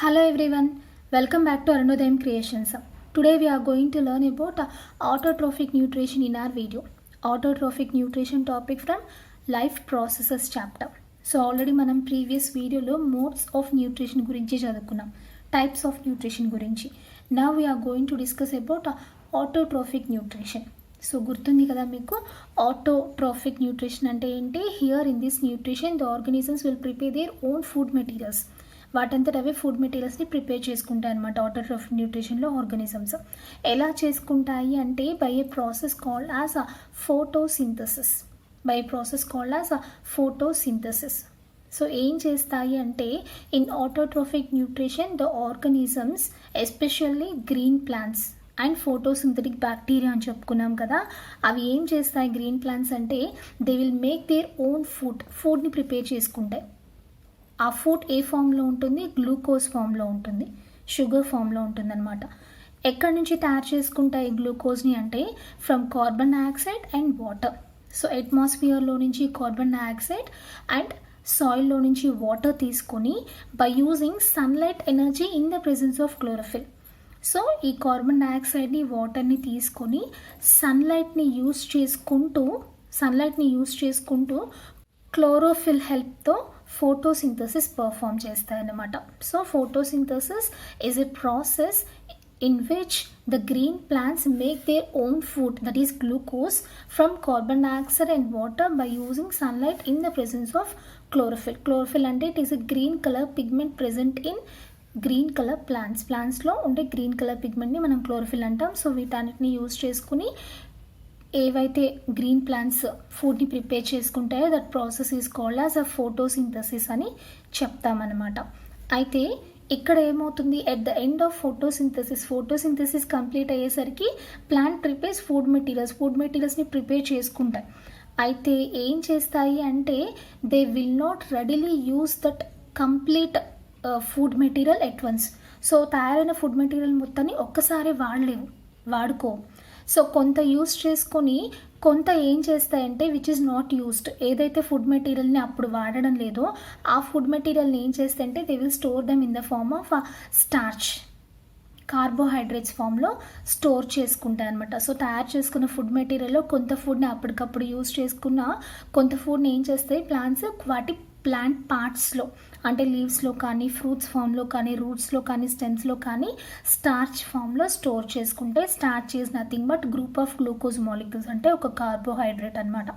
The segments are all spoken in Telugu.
Hello everyone, welcome back to Arunodayam Creations. Today we are going to learn about autotrophic nutrition in our video. Autotrophic nutrition topic from life processes chapter. So already మనం previous videoలో modes of nutrition గురించి చదువుకున్నాం, types of nutrition గురించి. Now we are going to discuss about autotrophic nutrition. So గుర్తుంది కదా మీకు autotrophic nutrition అంటే ఏంటి? Here in this nutrition the organisms will prepare their own food materials. వాటంతట అవే ఫుడ్ మెటీరియల్స్ని ప్రిపేర్ చేసుకుంటాయి అనమాట. ఆటోట్రోఫిక్ న్యూట్రిషన్లో ఆర్గానిజమ్స్ ఎలా చేసుకుంటాయి అంటే by A process called as photosynthesis. So ఏం చేస్తాయి అంటే in autotrophic nutrition the organisms especially green plants and photosynthetic bacteria అని చెప్పుకున్నాం కదా, అవి ఏం చేస్తాయి గ్రీన్ ప్లాంట్స్ అంటే they will make their own ఫుడ్ని ప్రిపేర్ చేసుకుంటాయి. ఆ ఫుడ్ ఏ ఫామ్లో ఉంటుంది? గ్లూకోజ్ ఫామ్లో ఉంటుంది, షుగర్ ఫామ్లో ఉంటుంది అనమాట. ఎక్కడి నుంచి తయారు చేసుకుంటాయి గ్లూకోజ్ని అంటే from carbon dioxide and water. So అట్మాస్ఫియర్లో నుంచి కార్బన్ డైఆక్సైడ్ అండ్ సాయిల్లో నుంచి వాటర్ తీసుకొని by using sunlight energy in the presence of chlorophyll. So ఈ కార్బన్ డైఆక్సైడ్ని వాటర్ని తీసుకొని సన్లైట్ని యూస్ చేసుకుంటూ క్లోరోఫిల్ హెల్ప్తో ఫోటోసింథసిస్ పర్ఫామ్ చేస్తాయన్నమాట. So photosynthesis is a process in which the green plants make their own food, that is glucose, from carbon dioxide and water by using sunlight in the presence of chlorophyll. Chlorophyll అంటే it is a green color pigment present in green color plants. ప్లాంట్స్లో ఉండే గ్రీన్ కలర్ పిగ్మెంట్ని మనం క్లోరోఫిల్ అంటాం. సో వీటన్నిటిని యూజ్ చేసుకుని ఏవైతే గ్రీన్ ప్లాంట్స్ ఫుడ్ని ప్రిపేర్ చేసుకుంటాయో that process is called as a photosynthesis అని చెప్తామన్నమాట. అయితే ఇక్కడ ఏమవుతుంది, at the end of photosynthesis complete అయ్యేసరికి ప్లాంట్ ప్రిపేర్స్ ఫుడ్ మెటీరియల్స్ని ప్రిపేర్ చేసుకుంటాయి. అయితే ఏం చేస్తాయి అంటే they will not readily use that complete food material at once. So తయారైన ఫుడ్ మెటీరియల్ మొత్తాన్ని ఒక్కసారి వాడుకో. సో కొంత యూస్ చేసుకొని కొంత ఏం చేస్తాయంటే విచ్ ఈజ్ నాట్ యూస్డ్, ఏదైతే ఫుడ్ మెటీరియల్ని అప్పుడు వాడడం లేదో ఆ ఫుడ్ మెటీరియల్ని ఏం చేస్తాయంటే they will store them in the form of starch, carbohydrates ఫామ్లో స్టోర్ చేసుకుంటాయి అనమాట. సో తయారు చేసుకున్న ఫుడ్ మెటీరియల్లో కొంత ఫుడ్ని అప్పటికప్పుడు యూస్ చేసుకున్న కొంత ఫుడ్ని ఏం చేస్తాయి ప్లాంట్స్ వాటి ప్లాంట్ పార్ట్స్లో అంటే లీవ్స్లో కానీ ఫ్రూట్స్ ఫామ్లో కానీ రూట్స్లో కానీ స్టెమ్స్లో కానీ స్టార్చ్ ఫామ్లో స్టోర్ చేసుకుంటే starch is nothing but group of glucose molecules అంటే ఒక కార్బోహైడ్రేట్ అనమాట.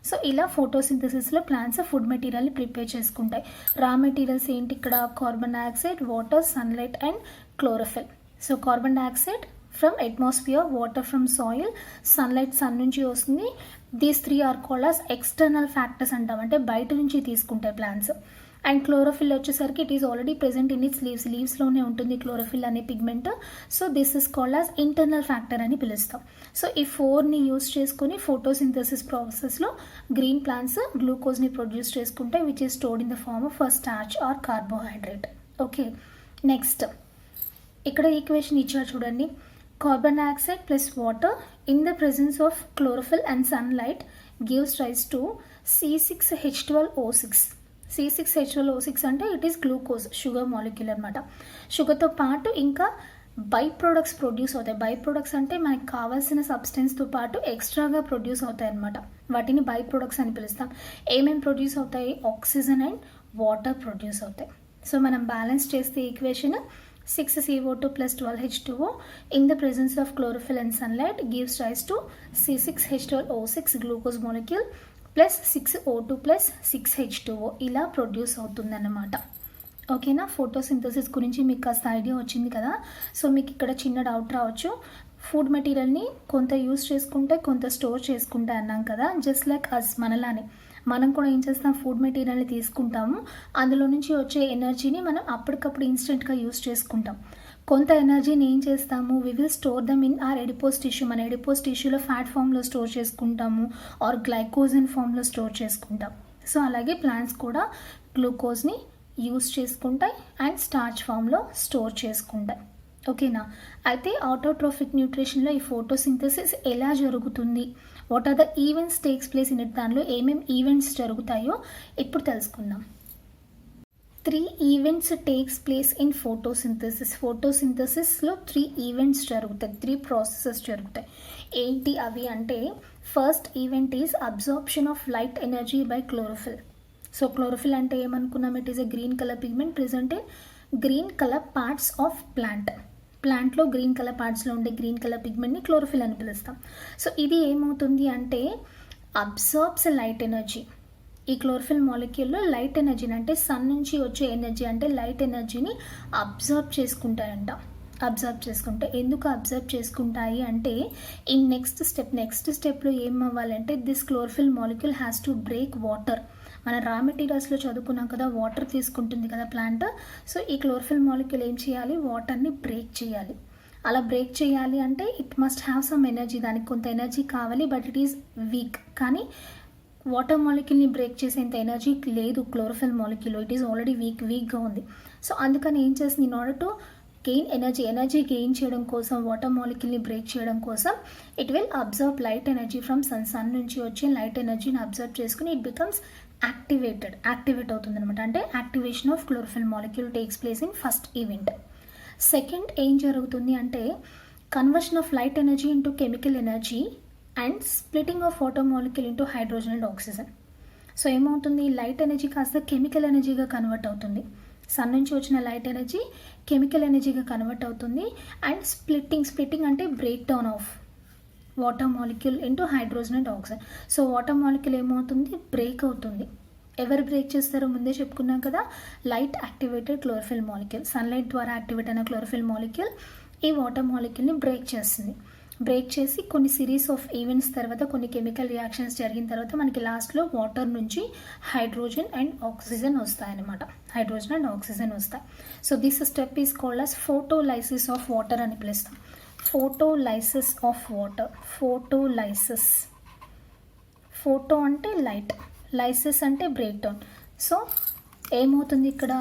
సో ఇలా ఫోటోసింథసిస్లో ప్లాంట్స్ ఫుడ్ మెటీరియల్ని ప్రిపేర్ చేసుకుంటాయి. రా మెటీరియల్స్ ఏంటి ఇక్కడ? Carbon dioxide, water, sunlight and chlorophyll. So carbon dioxide from atmosphere, water from soil, sunlight sun నుంచి వస్తుంది. These three are called as external factors అంటాం, అంటే బయట నుంచి తీసుకుంటాయి ప్లాంట్స్. అండ్ క్లోరోఫిల్ వచ్చేసరికి it is already present in its లీవ్స్లోనే ఉంటుంది క్లోరోఫిల్ అనే pigment. So this is called as internal factor అని పిలుస్తాం. సో ఈ ఫోర్ని యూస్ చేసుకుని ఫోటోసింథసిస్ ప్రాసెస్లో గ్రీన్ ప్లాంట్స్ గ్లూకోజ్ని ప్రొడ్యూస్ చేసుకుంటాయి which is stored in the form of starch or carbohydrate. Okay, next ఇక్కడ ఈక్వేషన్ ఇచ్చారు చూడండి. Carbon dioxide plus water in the presence of chlorophyll and sunlight gives rise to C6H12O6. C6H12O6 అంటే it is glucose, sugar molecule అనమాట. షుగర్తో పాటు ఇంకా బై ప్రొడక్ట్స్ ప్రొడ్యూస్ అవుతాయి. బై ప్రొడక్ట్స్ అంటే మనకి కావాల్సిన సబ్స్టెన్స్తో పాటు ఎక్స్ట్రాగా ప్రొడ్యూస్ అవుతాయి అనమాట. వాటిని బై ప్రొడక్ట్స్ అని పిలుస్తాం. ఏమేమి ప్రొడ్యూస్ అవుతాయి? ఆక్సిజన్ అండ్ వాటర్ ప్రొడ్యూస్ అవుతాయి. సో మనం బ్యాలెన్స్ చేస్తే equation 6CO2 plus 12H2O in the presence of chlorophyll and sunlight gives rise to C6H12O6 glucose molecule plus 6O2 plus 6H2O ఇలా ప్రొడ్యూస్ అవుతుందన్నమాట. ఓకేనా, ఫోటోసింథసిస్ గురించి మీకు కాస్త ఐడియా వచ్చింది కదా. సో మీకు ఇక్కడ చిన్న డౌట్ రావచ్చు, ఫుడ్ మెటీరియల్ని కొంత యూస్ చేసుకుంటే కొంత స్టోర్ చేసుకుంటే అన్నాం కదా. జస్ట్ లైక్ అస్ మనలానే మనం కూడా ఏం చేస్తాం, ఫుడ్ మెటీరియల్ని తీసుకుంటాము, అందులో నుంచి వచ్చే ఎనర్జీని మనం అప్పటికప్పుడు ఇన్స్టెంట్గా యూస్ చేసుకుంటాం. కొంత ఎనర్జీని ఏం చేస్తాము, we will store them in our adipose tissue. మన ఎడిపోస్ టిష్యూలో ఫ్యాట్ ఫామ్లో స్టోర్ చేసుకుంటాము ఆర్ గ్లైకోజన్ ఫామ్లో స్టోర్ చేసుకుంటాం. సో అలాగే ప్లాంట్స్ కూడా గ్లూకోజ్ని యూస్ చేసుకుంటాయి అండ్ స్టార్చ్ ఫామ్లో స్టోర్ చేసుకుంటాయి. ఓకేనా, అయితే ఆటోట్రోఫిక్ న్యూట్రిషన్లో ఈ ఫోటోసింథసిస్ ఎలా జరుగుతుంది, what are the events takes place in it, దానిలో ఏమేమి ఈవెంట్స్ జరుగుతాయో ఇప్పుడు తెలుసుకుందాం. 3 ఈవెంట్స్ టేక్స్ ప్లేస్ ఇన్ ఫోటోసింథసిస్లో 3 ఈవెంట్స్ జరుగుతాయి, 3 ప్రాసెసెస్ జరుగుతాయి. ఏంటి అవి అంటే, first event is absorption of light energy by chlorophyll. So chlorophyll అంటే ఏమనుకున్నాం, it is a green colour pigment present in green colour parts of ప్లాంట్లో గ్రీన్ కలర్ పార్ట్స్లో ఉండే గ్రీన్ కలర్ పిగ్మెంట్ని క్లోరోఫిల్ అని పిలుస్తాం. సో ఇది ఏమవుతుంది అంటే అబ్జార్బ్స్ లైట్ ఎనర్జీ. ఈ క్లోరోఫిల్ మాలిక్యూల్లో లైట్ ఎనర్జీని అంటే సన్ నుంచి వచ్చే ఎనర్జీ అంటే లైట్ ఎనర్జీని అబ్జర్వ్ చేసుకుంటే ఎందుకు అబ్జర్వ్ చేసుకుంటాయి అంటే ఇన్ నెక్స్ట్ స్టెప్లో ఏం అవ్వాలంటే this chlorophyll molecule has to break water. మన రా మెటీరియల్స్లో చదువుకున్నాం కదా, వాటర్ తీసుకుంటుంది కదా ప్లాంట్. సో ఈ క్లోరోఫిల్ మాలిక్యూల్ ఏం చేయాలి, వాటర్ని బ్రేక్ చేయాలి. అలా బ్రేక్ చేయాలి అంటే it must have some energy, దానికి కొంత ఎనర్జీ కావాలి, బట్ ఇట్ ఈస్ వీక్. కానీ వాటర్ మాలిక్యూల్ని బ్రేక్ చేసేంత ఎనర్జీ లేదు chlorophyll molecule, it is already వీక్గా ఉంది. సో అందుకని ఏం చేస్తుంది, in order to gain energy gain చేయడం కోసం, వాటర్ మాలిక్యూల్ని బ్రేక్ చేయడం కోసం it will observe light energy from sun నుంచి వచ్చే లైట్ ఎనర్జీని అబ్జర్వ్ చేసుకుని ఇట్ బికమ్స్ యాక్టివేట్ అవుతుంది అనమాట. అంటే activation of chlorophyll molecule takes place in first event. Second ఏం జరుగుతుంది అంటే conversion of light energy into chemical energy and splitting of water molecule into hydrogen and oxygen. So ఏమవుతుంది, లైట్ ఎనర్జీ కాస్త కెమికల్ ఎనర్జీగా కన్వర్ట్ అవుతుంది. సన్ నుంచి వచ్చిన లైట్ ఎనర్జీ కెమికల్ ఎనర్జీగా కన్వర్ట్ అవుతుంది. అండ్ స్ప్లిట్టింగ్ అంటే break down of water molecule into hydrogen and oxygen. So water molecule ఏమవుతుంది, బ్రేక్ అవుతుంది. ఎవరు బ్రేక్ చేస్తారో ముందే చెప్పుకున్నాం కదా, light activated chlorophyll molecule, sunlight ద్వారా యాక్టివేట్ అయిన క్లోరోఫిల్ మాలిక్యూల్ ఈ వాటర్ మాలిక్యూల్ని బ్రేక్ చేస్తుంది. బ్రేక్ చేసి కొన్ని సిరీస్ ఆఫ్ ఈవెంట్స్ తర్వాత, కొన్ని కెమికల్ రియాక్షన్స్ జరిగిన తర్వాత మనకి లాస్ట్లో వాటర్ నుంచి హైడ్రోజన్ అండ్ ఆక్సిజన్ వస్తాయన్నమాట. So this step is called as photolysis of water అని పిలుస్తాం. Photolysis of water. ఫోటో అంటే లైట్, లైసిస్ అంటే బ్రేక్ డౌన్. సో ఏమవుతుంది ఇక్కడ,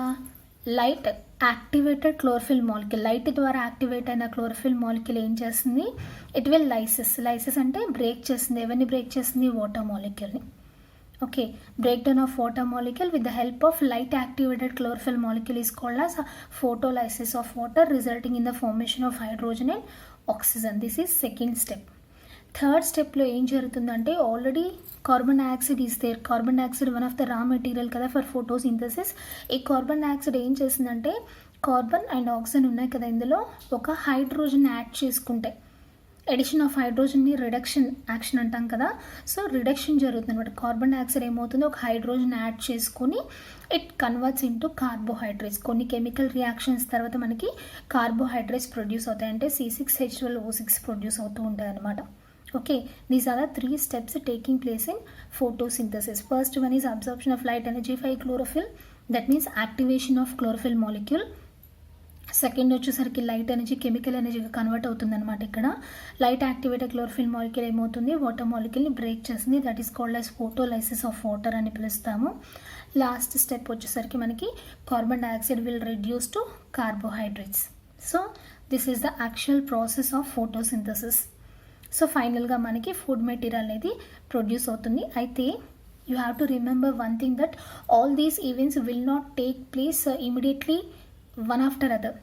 light activated chlorophyll molecule, light ద్వారా యాక్టివేట్ అయిన క్లోరోఫిల్ మాలిక్యూల్ ఏం చేస్తుంది, ఇట్ విల్ లైసిస్ అంటే బ్రేక్ చేస్తుంది. ఎవరిని బ్రేక్ చేస్తుంది, వాటర్ మాలిక్యూల్ని. Okay, break down of water molecule with the help of light activated chlorophyll molecule is called as photolysis of water resulting in the formation of hydrogen and oxygen. This is second step. Third స్టెప్లో ఏం జరుగుతుందంటే already carbon dioxide is there. Carbon dioxide one of the raw material కదా ఫర్ ఫోటోసింథసిస్. ఈ కార్బన్ డైఆక్సైడ్ ఏం చేసిందంటే కార్బన్ అండ్ ఆక్సిజన్ ఉన్నాయి కదా, ఇందులో ఒక హైడ్రోజన్ యాడ్ చేసుకుంటే, ఎడిషన్ ఆఫ్ హైడ్రోజన్ని రిడక్షన్ యాక్షన్ అంటాం కదా. సో రిడక్షన్ జరుగుతుంది అనమాట. కార్బన్ డైఆక్సైడ్ ఏమవుతుందో ఒక హైడ్రోజన్ యాడ్ చేసుకుని ఇట్ కన్వర్ట్స్ ఇంటూ కార్బోహైడ్రేట్స్. కొన్ని కెమికల్ రియాక్షన్స్ తర్వాత మనకి కార్బోహైడ్రేట్స్ ప్రొడ్యూస్ అవుతాయి, అంటే C6H12O6 ప్రొడ్యూస్ అవుతూ ఉంటాయి అనమాట. Okay, these are the 3 steps taking place in photosynthesis. First one is absorption of light energy by chlorophyll, that means activation of chlorophyll molecule. Second వచ్చేసరికి లైట్ ఎనర్జీ కెమికల్ ఎనర్జీగా కన్వర్ట్ అవుతుంది అనమాట. ఇక్కడ లైట్ యాక్టివేటెడ్ క్లోరోఫిల్ మాలిక్యూల్ ఏమవుతుంది, వాటర్ మాలిక్యూల్ని బ్రేక్ చేస్తుంది. That is called as photolysis of water అని పిలుస్తాము. లాస్ట్ స్టెప్ వచ్చేసరికి మనకి carbon dioxide will reduce to carbohydrates. So this is the actual process of photosynthesis. So ఫైనల్గా మనకి ఫుడ్ మెటీరియల్ అనేది ప్రొడ్యూస్ అవుతుంది. అయితే you have to remember one thing, that all these events will not take place immediately one after other.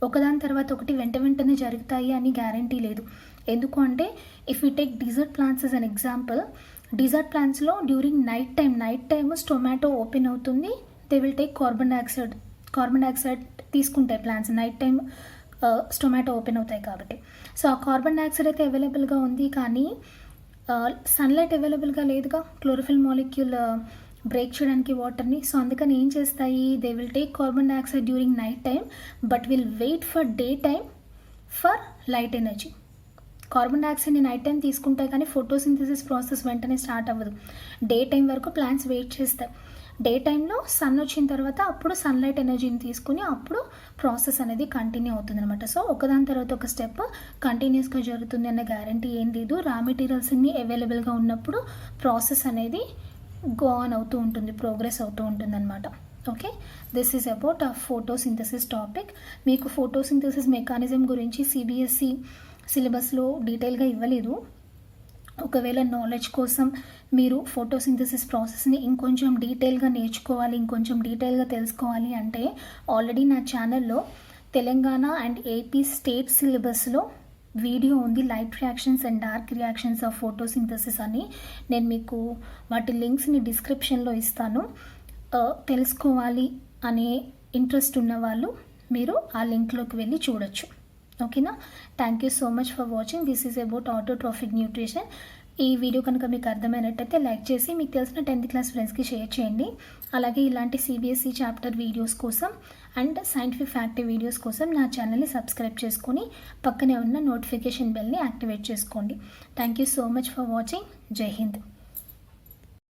ఒకదాని తర్వాత ఒకటి వెంటనే జరుగుతాయి అని గ్యారంటీ లేదు. ఎందుకు అంటే if you take desert plants as an example, desert ప్లాంట్స్లో during night time stomata open అవుతుంది, they will take carbon dioxide తీసుకుంటాయి plants. Night time stomata open అవుతాయి కాబట్టి. సో ఆ కార్బన్ డైఆక్సైడ్ అయితే అవైలబుల్గా ఉంది, కానీ సన్లైట్ అవైలబుల్గా లేదుగా క్లోరోఫిల్ మాలిక్యూల్ బ్రేక్ చేయడానికి వాటర్ని. సో అందుకని ఏం చేస్తాయి, they will take carbon dioxide during night time but will wait for day time for light energy. Carbon డైఆక్సైడ్ని నైట్ టైం తీసుకుంటాయి, కానీ ఫోటోసింథసిస్ ప్రాసెస్ వెంటనే స్టార్ట్ అవ్వదు. డే టైం వరకు ప్లాంట్స్ వెయిట్ చేస్తాయి. డే టైంలో సన్ వచ్చిన తర్వాత అప్పుడు సన్లైట్ ఎనర్జీని తీసుకుని అప్పుడు ప్రాసెస్ అనేది కంటిన్యూ అవుతుంది అనమాట. సో ఒకదాని తర్వాత ఒక స్టెప్ కంటిన్యూస్గా జరుగుతుంది అన్న గ్యారంటీ ఏం లేదు. రా మెటీరియల్స్ అన్ని అవైలబుల్గా ఉన్నప్పుడు ప్రాసెస్ అనేది గో ఆన్ అవుతూ ఉంటుంది, ప్రోగ్రెస్ అవుతూ ఉంటుంది అనమాట. Okay, this is about photosynthesis topic. మీకు ఫోటోసింథసిస్ మెకానిజం గురించి CBSE సిలబస్లో డీటెయిల్గా ఇవ్వలేదు. ఒకవేళ నాలెడ్జ్ కోసం మీరు ఫోటోసింథసిస్ ప్రాసెస్ని ఇంకొంచెం డీటెయిల్గా నేర్చుకోవాలి, ఇంకొంచెం డీటెయిల్గా తెలుసుకోవాలి అంటే ఆల్రెడీ నా ఛానల్లో తెలంగాణ అండ్ ఏపీ స్టేట్ సిలబస్లో వీడియో ఉంది, light reactions and dark reactions of photosynthesis అని. నేను మీకు వాటి లింక్స్ని డిస్క్రిప్షన్లో ఇస్తాను. తెలుసుకోవాలి అనే ఇంట్రెస్ట్ ఉన్న వాళ్ళు మీరు ఆ లింక్లోకి వెళ్ళి చూడొచ్చు. ఓకేనా? Thank you so much for watching. This is about autotrophic nutrition. ఈ వీడియో కనుక మీకు అర్థమైనట్టయితే లైక్ చేసి మీకు తెలిసిన 10th క్లాస్ ఫ్రెండ్స్కి షేర్ చేయండి. అలాగే ఇలాంటి సిబిఎస్ఈ చాప్టర్ వీడియోస్ కోసం అండ్ సైంటిఫిక్ ఫ్యాక్ట్ వీడియోస్ కోసం నా ఛానల్ని సబ్స్క్రైబ్ చేసుకొని పక్కనే ఉన్న నోటిఫికేషన్ బెల్ని యాక్టివేట్ చేసుకోండి. Thank you so much for watching. జై హింద్.